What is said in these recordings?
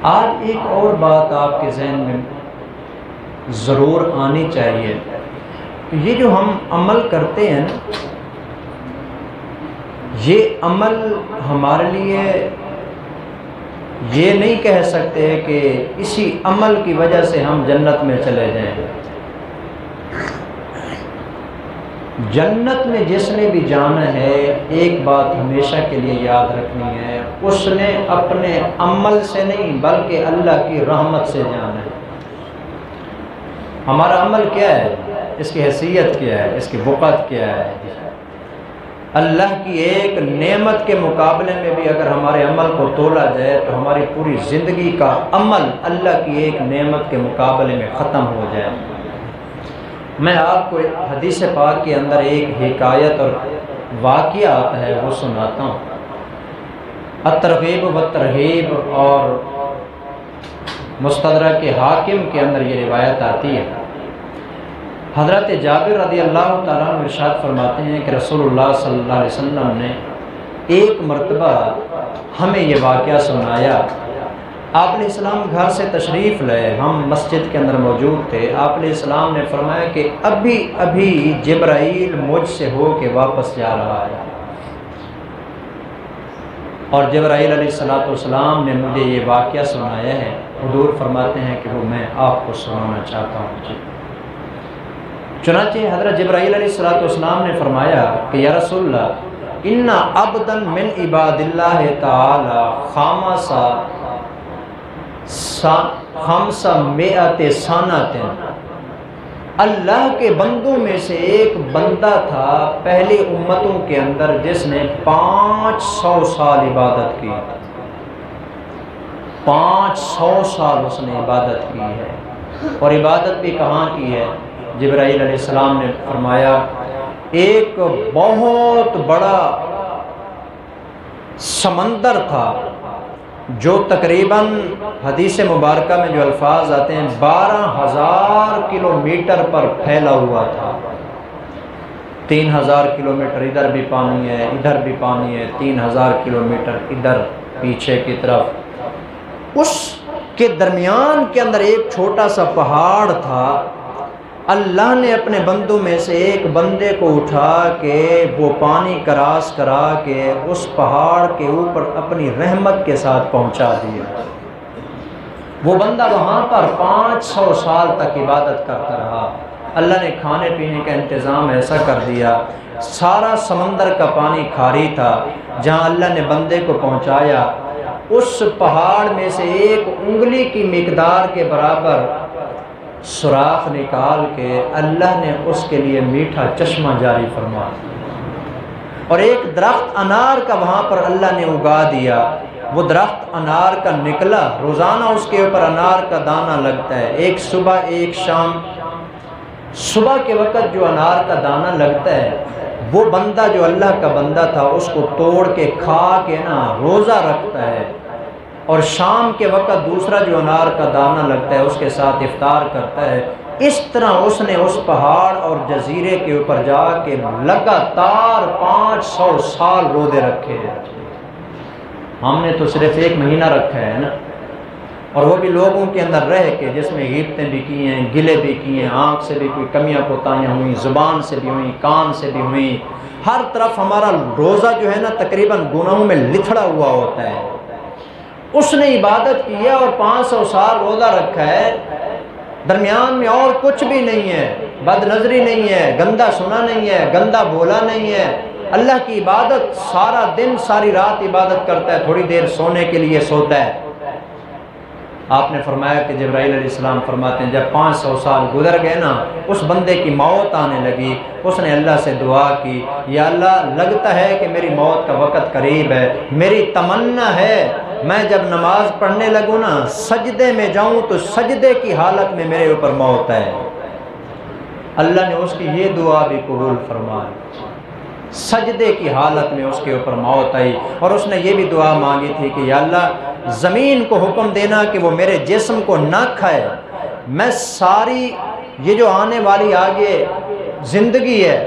آج ایک اور بات آپ کے ذہن میں ضرور آنی چاہیے کہ یہ جو ہم عمل کرتے ہیں نا، یہ عمل ہمارے لیے یہ نہیں کہہ سکتے کہ اسی عمل کی وجہ سے ہم جنت میں چلے جائیں۔ جنت میں جس نے بھی جانا ہے ایک بات ہمیشہ کے لیے یاد رکھنی ہے، اس نے اپنے عمل سے نہیں بلکہ اللہ کی رحمت سے جانا ہے۔ ہمارا عمل کیا ہے، اس کی حیثیت کیا ہے، اس کی وقت کیا ہے؟ اللہ کی ایک نعمت کے مقابلے میں بھی اگر ہمارے عمل کو تولا جائے تو ہماری پوری زندگی کا عمل اللہ کی ایک نعمت کے مقابلے میں ختم ہو جائے۔ میں آپ کو حدیث پاک کے اندر ایک حکایت اور واقعہ آتا ہے وہ سناتا ہوں۔ الترغیب و ترہیب اور مستدرک حاکم کے اندر یہ روایت آتی ہے۔ حضرت جابر رضی اللہ تعالیٰ عنہ ارشاد فرماتے ہیں کہ رسول اللہ صلی اللہ علیہ وسلم نے ایک مرتبہ ہمیں یہ واقعہ سنایا۔ آپ علیہ السلام گھر سے تشریف لائے، ہم مسجد کے اندر موجود تھے۔ آپ علیہ السلام نے فرمایا کہ ابھی ابھی جبرائیل مجھ سے ہو کے واپس جا رہا ہے، اور جبرائیل علیہ السلام نے مجھے یہ واقعہ سنایا ہے۔ حضور فرماتے ہیں کہ وہ میں آپ کو سنانا چاہتا ہوں۔ چنانچہ حضرت جبرائیل علیہ السلام نے فرمایا کہ یا رسول اللہ، ان عبدا من عباد اللہ تعالی خمس مئت سنۃ، اللہ کے بندوں میں سے ایک بندہ تھا پہلی امتوں کے اندر جس نے 500 سال عبادت کی۔ 500 سال اس نے عبادت کی ہے، اور عبادت بھی کہاں کی ہے؟ جبرائیل علیہ السلام نے فرمایا ایک بہت بڑا سمندر تھا جو تقریباً حدیث مبارکہ میں جو الفاظ آتے ہیں 12,000 کلومیٹر پر پھیلا ہوا تھا۔ 3,000 کلومیٹر ادھر بھی پانی ہے، ادھر بھی پانی ہے، 3,000 کلومیٹر ادھر پیچھے کی طرف۔ اس کے درمیان کے اندر ایک چھوٹا سا پہاڑ تھا۔ اللہ نے اپنے بندوں میں سے ایک بندے کو اٹھا کے وہ پانی کراس کرا کے اس پہاڑ کے اوپر اپنی رحمت کے ساتھ پہنچا دیا۔ وہ بندہ وہاں پر 500 سال تک عبادت کرتا رہا۔ اللہ نے کھانے پینے کا انتظام ایسا کر دیا، سارا سمندر کا پانی کھاری تھا۔ جہاں اللہ نے بندے کو پہنچایا، اس پہاڑ میں سے ایک انگلی کی مقدار کے برابر سوراخ نکال کے اللہ نے اس کے لیے میٹھا چشمہ جاری فرما، اور ایک درخت انار کا وہاں پر اللہ نے اگا دیا۔ وہ درخت انار کا نکلا، روزانہ اس کے اوپر انار کا دانہ لگتا ہے، ایک صبح ایک شام۔ صبح کے وقت جو انار کا دانہ لگتا ہے، وہ بندہ جو اللہ کا بندہ تھا اس کو توڑ کے کھا کے نا روزہ رکھتا ہے، اور شام کے وقت دوسرا جو انار کا دانہ لگتا ہے اس کے ساتھ افطار کرتا ہے۔ اس طرح اس نے اس پہاڑ اور جزیرے کے اوپر جا کے لگاتار 500 سال روزے رکھے ہیں۔ ہم نے تو صرف 1 مہینہ رکھا ہے نا، اور وہ بھی لوگوں کے اندر رہ کے، جس میں غیبتیں بھی کی ہیں، گلے بھی کیے ہیں، آنکھ سے بھی کوئی کمیاں کوتاہیاں ہوئیں، زبان سے بھی ہوئیں، کان سے بھی ہوئیں، ہر طرف ہمارا روزہ جو ہے نا تقریباً گناہوں میں لتھڑا ہوا ہوتا ہے۔ اس نے عبادت کی ہے اور 500 سال روزہ رکھا ہے، درمیان میں اور کچھ بھی نہیں ہے، بد نظری نہیں ہے، گندا سنا نہیں ہے، گندا بولا نہیں ہے۔ اللہ کی عبادت سارا دن ساری رات عبادت کرتا ہے، تھوڑی دیر سونے کے لیے سوتا ہے۔ آپ نے فرمایا کہ جبرائیل علیہ السلام فرماتے ہیں جب 500 سال گزر گئے نا، اس بندے کی موت آنے لگی۔ اس نے اللہ سے دعا کی، یا اللہ لگتا ہے کہ میری موت کا وقت قریب ہے، میری تمنا ہے میں جب نماز پڑھنے لگوں نا سجدے میں جاؤں تو سجدے کی حالت میں میرے اوپر موت ہے۔ اللہ نے اس کی یہ دعا بھی قبول فرمائی، سجدے کی حالت میں اس کے اوپر موت آئی، اور اس نے یہ بھی دعا مانگی تھی کہ یا اللہ زمین کو حکم دینا کہ وہ میرے جسم کو نہ کھائے، میں ساری یہ جو آنے والی آگے زندگی ہے،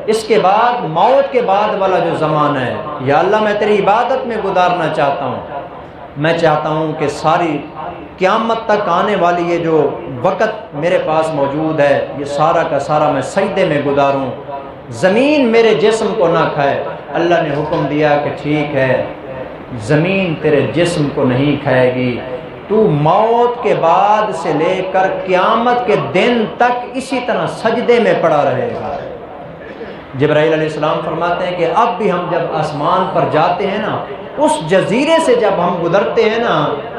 اس کے بعد موت کے بعد والا جو زمانہ ہے، یا اللہ میں تیری عبادت میں گزارنا چاہتا ہوں، میں چاہتا ہوں کہ ساری قیامت تک آنے والی یہ جو وقت میرے پاس موجود ہے یہ سارا کا سارا میں سجدے میں گزاروں، زمین میرے جسم کو نہ کھائے۔ اللہ نے حکم دیا کہ ٹھیک ہے، زمین تیرے جسم کو نہیں کھائے گی، تو موت کے بعد سے لے کر قیامت کے دن تک اسی طرح سجدے میں پڑا رہے گا۔ جبرائیل علیہ السلام فرماتے ہیں کہ اب بھی ہم جب آسمان پر جاتے ہیں نا، اس جزیرے سے جب ہم گزرتے ہیں نا،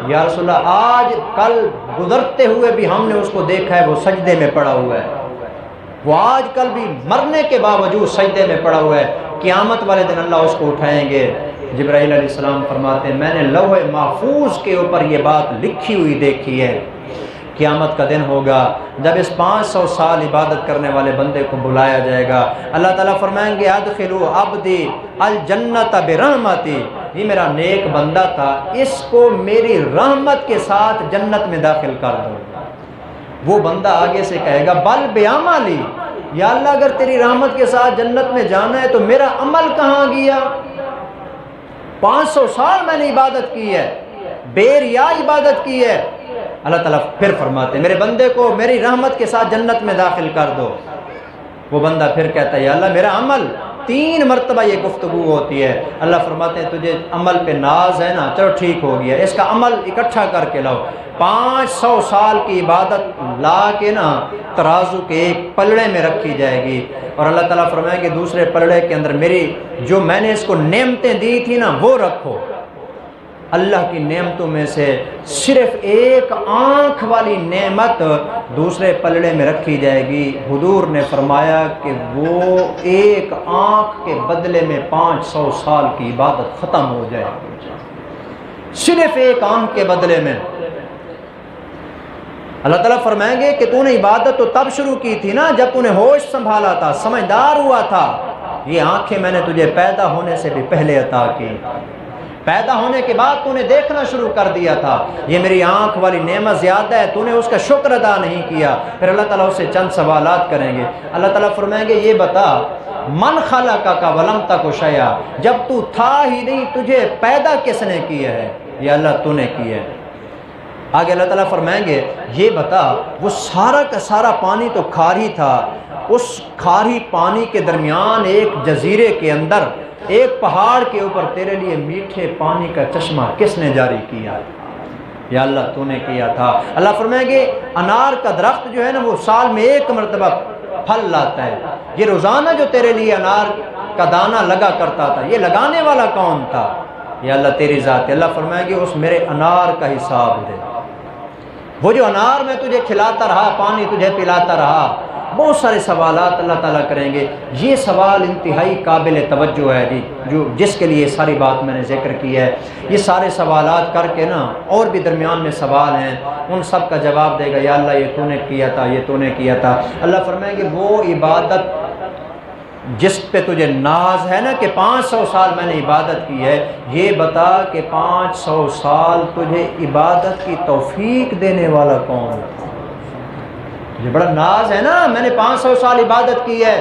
یا رسول اللہ آج کل گزرتے ہوئے بھی ہم نے اس کو دیکھا ہے وہ سجدے میں پڑا ہوا ہے، وہ آج کل بھی مرنے کے باوجود سجدے میں پڑا ہوا ہے۔ قیامت والے دن اللہ اس کو اٹھائیں گے۔ جبرائیل علیہ السلام فرماتے ہیں میں نے لوح محفوظ کے اوپر یہ بات لکھی ہوئی دیکھی ہے، قیامت کا دن ہوگا جب اس 500 سال عبادت کرنے والے بندے کو بلایا جائے گا، اللہ تعالیٰ فرمائیں گے ادخلوا عبدی الجنت برحمتی، یہ میرا نیک بندہ تھا، اس کو میری رحمت کے ساتھ جنت میں داخل کر دو۔ وہ بندہ آگے سے کہے گا بل بعملی، یا اللہ اگر تیری رحمت کے ساتھ جنت میں جانا ہے تو میرا عمل کہاں گیا؟ 500 سال میں نے عبادت کی ہے، بے ریا عبادت کی ہے۔ اللہ تعالیٰ پھر فرماتے ہیں میرے بندے کو میری رحمت کے ساتھ جنت میں داخل کر دو۔ وہ بندہ پھر کہتا ہے یا اللہ میرا عمل، 3 مرتبہ یہ گفتگو ہوتی ہے۔ اللہ فرماتے ہیں تجھے عمل پہ ناز ہے نا، چلو ٹھیک ہو گیا، اس کا عمل اکٹھا کر کے لاؤ۔ 500 سال کی عبادت لا کے نا ترازو کے ایک پلڑے میں رکھی جائے گی، اور اللہ تعالیٰ فرمائے کہ دوسرے پلڑے کے اندر میری جو میں نے اس کو نعمتیں دی تھی نا وہ رکھو۔ اللہ کی نعمتوں میں سے صرف ایک آنکھ والی نعمت دوسرے پلڑے میں رکھی جائے گی۔ حضور نے فرمایا کہ وہ ایک آنکھ کے بدلے میں 500 سال کی عبادت ختم ہو جائے گی، صرف ایک آنکھ کے بدلے میں۔ اللہ تعالیٰ فرمائیں گے کہ تو نے عبادت تو تب شروع کی تھی نا جب تو نے ہوش سنبھالا تھا، سمجھدار ہوا تھا، یہ آنکھیں میں نے تجھے پیدا ہونے سے بھی پہلے عطا کی، پیدا ہونے کے بعد تو نے دیکھنا شروع کر دیا تھا، یہ میری آنکھ والی نعمت زیادہ ہے، تو نے اس کا شکر ادا نہیں کیا۔ پھر اللہ تعالیٰ اس سے چند سوالات کریں گے۔ اللہ تعالیٰ فرمائیں گے یہ بتا من خلقک ولم تک شیئا، جب تو تھا ہی نہیں تجھے پیدا کس نے کیا ہے؟ یہ اللہ تو نے کیا ہے۔ آگے اللہ تعالیٰ فرمائیں گے یہ بتا وہ سارا کا سارا پانی تو کھاری تھا، اس کھاری پانی کے درمیان ایک جزیرے کے اندر ایک پہاڑ کے اوپر تیرے لیے میٹھے پانی کا چشمہ کس نے جاری کیا؟ یا اللہ تو نے کیا تھا۔ اللہ فرمائیں گے انار کا درخت جو ہے نا وہ سال میں 1 مرتبہ پھل لاتا ہے، یہ روزانہ جو تیرے لیے انار کا دانہ لگا کرتا تھا یہ لگانے والا کون تھا؟ یا اللہ تیری ذات ہے۔ اللہ فرمائیں گے اس میرے انار کا حساب دے، وہ جو انار میں تجھے کھلاتا رہا، پانی تجھے پلاتا رہا۔ بہت سارے سوالات اللہ تعالیٰ کریں گے۔ یہ سوال انتہائی قابل توجہ ہے جی، جس کے لیے ساری بات میں نے ذکر کی ہے۔ یہ سارے سوالات کر کے نا اور بھی درمیان میں سوال ہیں، ان سب کا جواب دے گا یا اللہ یہ تو نے کیا تھا، یہ تو نے کیا تھا۔ اللہ فرمائیں گے وہ عبادت جس پہ تجھے ناز ہے نا کہ 500 سال میں نے عبادت کی ہے، یہ بتا کہ 500 سال تجھے عبادت کی توفیق دینے والا کون ہے؟ تجھے بڑا ناز ہے نا میں نے 500 سال عبادت کی ہے،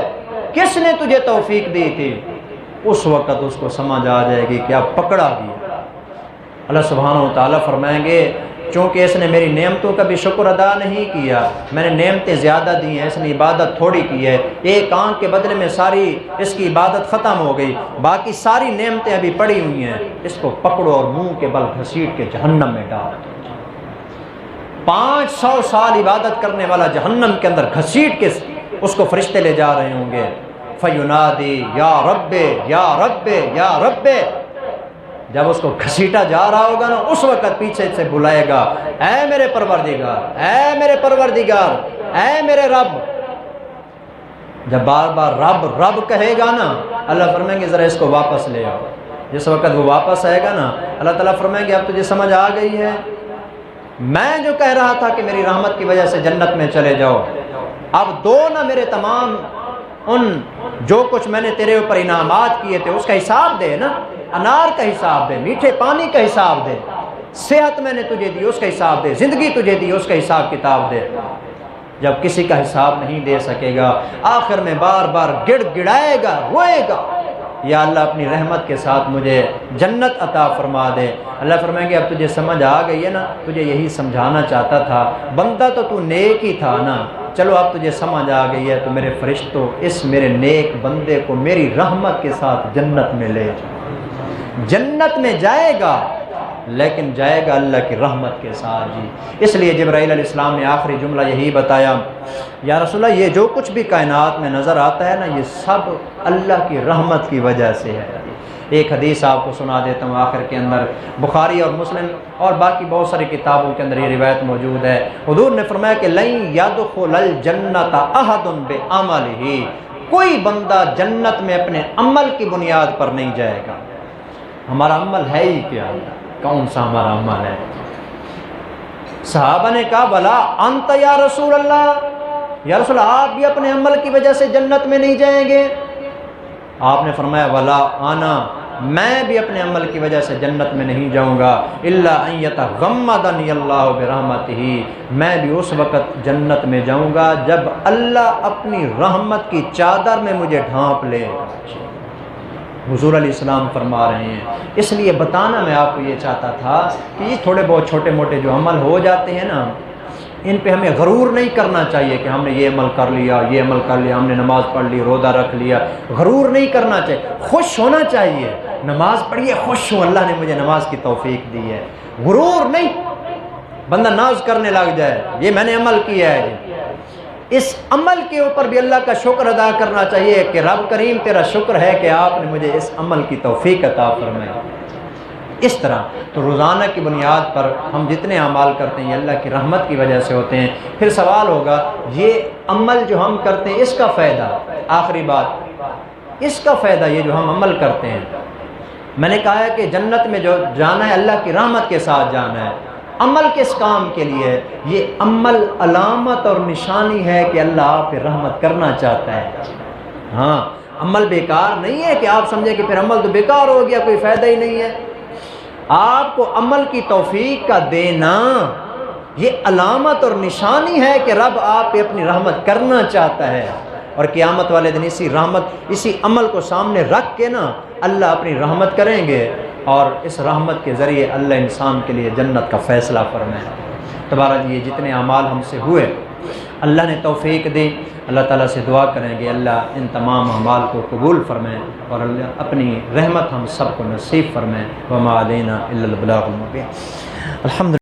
کس نے تجھے توفیق دی تھی؟ اس وقت اس کو سمجھ آ جائے گی کہ اب پکڑا گیا۔ اللہ سبحانہ و تعالیٰ فرمائیں گے چونکہ اس نے میری نعمتوں کا بھی شکر ادا نہیں کیا، میں نے نعمتیں زیادہ دی ہیں، اس نے عبادت تھوڑی کی ہے، ایک آنکھ کے بدلے میں ساری اس کی عبادت ختم ہو گئی، باقی ساری نعمتیں ابھی پڑی ہوئی ہیں، اس کو پکڑو اور منہ کے بل گھسیٹ کے جہنم میں ڈال دو۔ 500 سال عبادت کرنے والا جہنم کے اندر گھسیٹ کے اس کو فرشتے لے جا رہے ہوں گے۔ فَيُنَادِي یا رب یا رب یا رب، جب اس کو گھسیٹا جا رہا ہوگا نا اس وقت پیچھے سے بلائے گا اے میرے پروردگار، اے میرے پروردگار، اے میرے رب۔ جب بار بار رب رب کہے گا نا اللہ فرمائیں گے ذرا اس کو واپس لے آؤ۔ جس وقت وہ واپس آئے گا نا اللہ تعالیٰ فرمائیں گے اب تجھے سمجھ آ گئی ہے، میں جو کہہ رہا تھا کہ میری رحمت کی وجہ سے جنت میں چلے جاؤ، اب دو نہ میرے تمام ان جو کچھ میں نے تیرے اوپر انعامات کیے تھے اس کا حساب دے نا، انار کا حساب دے، میٹھے پانی کا حساب دے، صحت میں نے تجھے دی اس کا حساب دے، زندگی تجھے دی اس کا حساب کتاب دے۔ جب کسی کا حساب نہیں دے سکے گا آخر میں بار بار گڑ گڑائے گا، روئے گا یا اللہ اپنی رحمت کے ساتھ مجھے جنت عطا فرما دے۔ اللہ فرمائیں گے اب تجھے سمجھ آ گئی ہے نا، تجھے یہی سمجھانا چاہتا تھا، بندہ تو نیک ہی تھا نا، چلو اب تجھے سمجھ آ گئی ہے تو میرے فرشتوں اس میرے نیک بندے کو میری رحمت کے ساتھ جنت میں لے جاؤ۔ جنت میں جائے گا لیکن جائے گا اللہ کی رحمت کے ساتھ جی۔ اس لیے جبرائیل علیہ السلام نے آخری جملہ یہی بتایا، یا رسول اللہ یہ جو کچھ بھی کائنات میں نظر آتا ہے نا یہ سب اللہ کی رحمت کی وجہ سے ہے۔ ایک حدیث آپ کو سنا دیتا ہوں آخر کے اندر، بخاری اور مسلم اور باقی بہت ساری کتابوں کے اندر یہ روایت موجود ہے۔ حضور نے فرمایا کہ لن يدخل الجنت احد بعملہ، کوئی بندہ جنت میں اپنے عمل کی بنیاد پر نہیں جائے گا۔ ہمارا عمل ہے ہی کیا؟ کون سا ہمارا عمل ہے؟ صحابہ نے کہا بلا انت یا رسول اللہ، یا رسول اللہ آپ بھی اپنے عمل کی وجہ سے جنت میں نہیں جائیں گے؟ آپ نے فرمایا ولا انا، میں بھی اپنے عمل کی وجہ سے جنت میں نہیں جاؤں گا، الا ان یتغمدنی اللہ برحمتہ، میں بھی اس وقت جنت میں جاؤں گا جب اللہ اپنی رحمت کی چادر میں مجھے ڈھانپ لے گا۔ حضور علیہ السلام فرما رہے ہیں، اس لیے بتانا میں آپ کو یہ چاہتا تھا کہ یہ تھوڑے بہت چھوٹے موٹے جو عمل ہو جاتے ہیں نا، ان پہ ہمیں غرور نہیں کرنا چاہیے کہ ہم نے یہ عمل کر لیا، یہ عمل کر لیا، ہم نے نماز پڑھ لی، روزہ رکھ لیا، غرور نہیں کرنا چاہیے، خوش ہونا چاہیے، نماز پڑھیے خوش ہوں اللہ نے مجھے نماز کی توفیق دی ہے، غرور نہیں، بندہ ناز کرنے لگ جائے یہ میں نے عمل کیا ہے جی۔ اس عمل کے اوپر بھی اللہ کا شکر ادا کرنا چاہیے کہ رب کریم تیرا شکر ہے کہ آپ نے مجھے اس عمل کی توفیق عطا فرمائی۔ اس طرح تو روزانہ کی بنیاد پر ہم جتنے اعمال کرتے ہیں یہ اللہ کی رحمت کی وجہ سے ہوتے ہیں۔ پھر سوال ہوگا یہ عمل جو ہم کرتے ہیں اس کا فائدہ، آخری بات، اس کا فائدہ یہ جو ہم عمل کرتے ہیں، میں نے کہا ہے کہ جنت میں جو جانا ہے اللہ کی رحمت کے ساتھ جانا ہے۔ عمل کس کام کے لیے؟ یہ عمل علامت اور نشانی ہے کہ اللہ آپ پہ رحمت کرنا چاہتا ہے۔ ہاں عمل بیکار نہیں ہے کہ آپ سمجھیں کہ پھر عمل تو بیکار ہو گیا، کوئی فائدہ ہی نہیں ہے۔ آپ کو عمل کی توفیق کا دینا یہ علامت اور نشانی ہے کہ رب آپ پہ اپنی رحمت کرنا چاہتا ہے، اور قیامت والے دن اسی رحمت، اسی عمل کو سامنے رکھ کے نا اللہ اپنی رحمت کریں گے، اور اس رحمت کے ذریعے اللہ انسان کے لیے جنت کا فیصلہ فرمائے۔ تبارک یہ جتنے اعمال ہم سے ہوئے اللہ نے توفیق دی، اللہ تعالیٰ سے دعا کریں گے اللہ ان تمام اعمال کو قبول فرمائے اور اللہ اپنی رحمت ہم سب کو نصیب فرمائے۔ وما علینا الا البلاغ المبین۔ الحمد